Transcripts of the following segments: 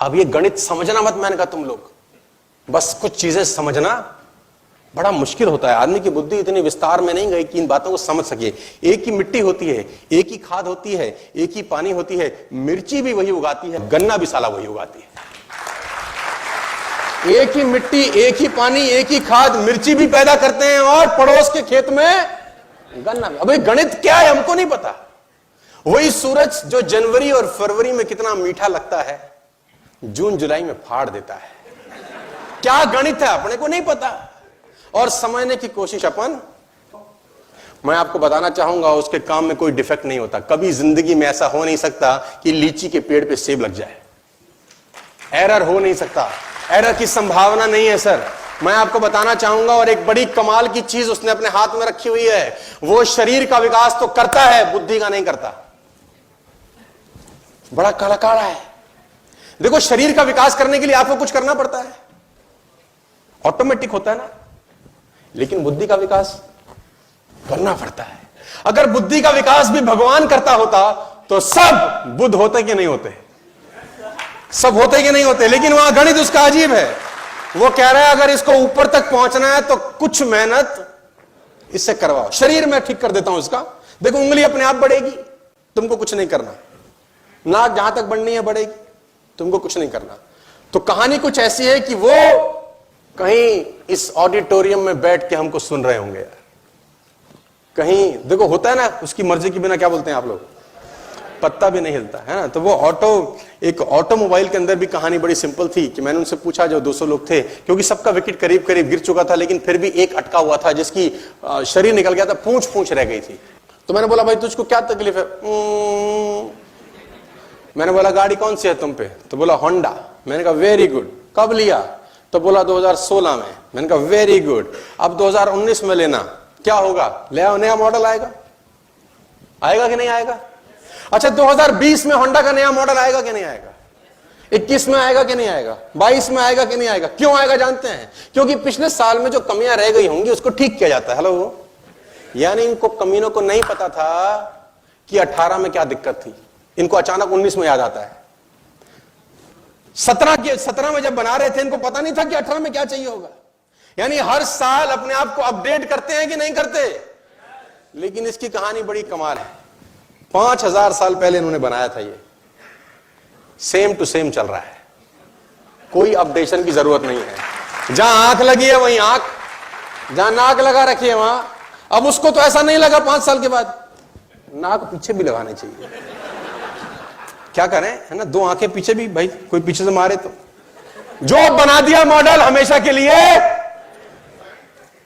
अब ये गणित समझना मत, मैंने कहा तुम लोग बस कुछ चीजें समझना बड़ा मुश्किल होता है। आदमी की बुद्धि इतनी विस्तार में नहीं गई कि इन बातों को समझ सके। एक ही मिट्टी होती है, एक ही खाद होती है, एक ही पानी होती है, मिर्ची भी वही उगाती है, गन्ना भी साला वही उगाती है। एक ही मिट्टी, एक ही पानी, एक ही खाद, मिर्ची भी पैदा करते हैं और पड़ोस के खेत में गन्ना भी। अबे गणित क्या है हमको नहीं पता। वही सूरज जो जनवरी और फरवरी में कितना मीठा लगता है, जून जुलाई में फाड़ देता है। क्या गणित है अपने को नहीं पता और समझने की कोशिश अपन। मैं आपको बताना चाहूंगा उसके काम में कोई डिफेक्ट नहीं होता। कभी जिंदगी में ऐसा हो नहीं सकता कि लीची के पेड़ पे सेब लग जाए। एरर हो नहीं सकता, एरर की संभावना नहीं है सर। मैं आपको बताना चाहूंगा और एक बड़ी कमाल की चीज उसने अपने हाथ में रखी हुई है। वो शरीर का विकास तो करता है, बुद्धि का नहीं करता। बड़ा कड़काड़ा है। देखो शरीर का विकास करने के लिए आपको कुछ करना पड़ता है, ऑटोमेटिक होता है ना, लेकिन बुद्धि का विकास करना पड़ता है। अगर बुद्धि का विकास भी भगवान करता होता तो सब बुद्ध होते कि नहीं होते? सब होते कि नहीं होते? लेकिन वहां गणित उसका अजीब है। वो कह रहा है अगर इसको ऊपर तक पहुंचना है तो कुछ मेहनत इससे करवाओ। शरीर में ठीक कर देता हूं इसका, देखो उंगली अपने आप बढ़ेगी, तुमको कुछ नहीं करना। नाक जहां तक बढ़नी है बढ़ेगी, तुमको कुछ नहीं करना। तो कहानी कुछ ऐसी है कि वो कहीं इस ऑडिटोरियम में बैठ के हमको सुन रहे होंगे यार। कहीं देखो होता है ना, उसकी मर्जी के बिना क्या बोलते हैं आप लोग, पत्ता भी नहीं हिलता है ना। तो वो एक ऑटोमोबाइल के अंदर भी कहानी बड़ी सिंपल थी कि मैंने उनसे पूछा, जो 200 लोग थे, क्योंकि सबका विकेट करीब करीब गिर चुका था, लेकिन फिर भी एक अटका हुआ था जिसकी शरीर निकल गया था, पूंछ रह गई थी। तो मैंने बोला भाई तुझको क्या तकलीफ है? मैंने बोला गाड़ी कौन सी है तुम पे? तो बोला होंडा। मैंने कहा वेरी गुड, कब लिया? तो बोला 2016 में। मैंने कहा वेरी गुड, अब 2019 में लेना, क्या होगा? ले आओ, नया मॉडल आएगा। आएगा कि नहीं आएगा? अच्छा 2020 में होंडा का नया मॉडल आएगा कि नहीं आएगा? 21 में आएगा कि नहीं आएगा? 22 में आएगा कि नहीं आएगा? क्यों आएगा जानते हैं? क्योंकि पिछले साल में जो कमियां रह गई होंगी उसको ठीक किया जाता है। हेलो, यानी इनको कमीनों को नहीं पता था कि 18 में क्या दिक्कत थी, इनको अचानक 19 में याद आता है। 17 में जब बना रहे थे इनको पता नहीं था कि 18 में क्या चाहिए होगा। यानी हर साल अपने आप को अपडेट करते हैं कि नहीं करते? लेकिन इसकी कहानी बड़ी कमाल है। 5000 साल पहले इन्होंने बनाया था, ये सेम टू सेम चल रहा है, कोई अपडेशन की जरूरत नहीं है। जहां आंख लगी है वहीं आंख, जहां नाक लगा रखी है वहां। अब उसको तो ऐसा नहीं लगा 5 साल के बाद, नाक पीछे भी लगानी चाहिए। क्या करें, है ना, 2 आंखें पीछे भी, भाई कोई पीछे से मारे तो। जो बना दिया मॉडल हमेशा के लिए।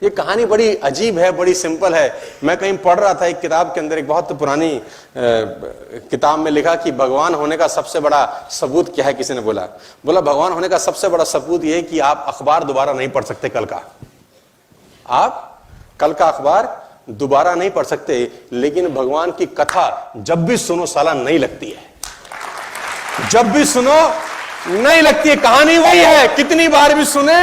ये कहानी बड़ी अजीब है, बड़ी सिंपल है। मैं कहीं पढ़ रहा था एक किताब के अंदर, एक बहुत पुरानी किताब में लिखा कि भगवान होने का सबसे बड़ा सबूत क्या है। किसी ने बोला भगवान होने का सबसे बड़ा सबूत यह है कि आप अखबार दोबारा नहीं पढ़ सकते कल का। आप कल का अखबार दोबारा नहीं पढ़ सकते, लेकिन भगवान की कथा जब भी सुनो साला नहीं लगती है, जब भी सुनो नहीं लगती है। कहानी वही है, कितनी बार भी सुने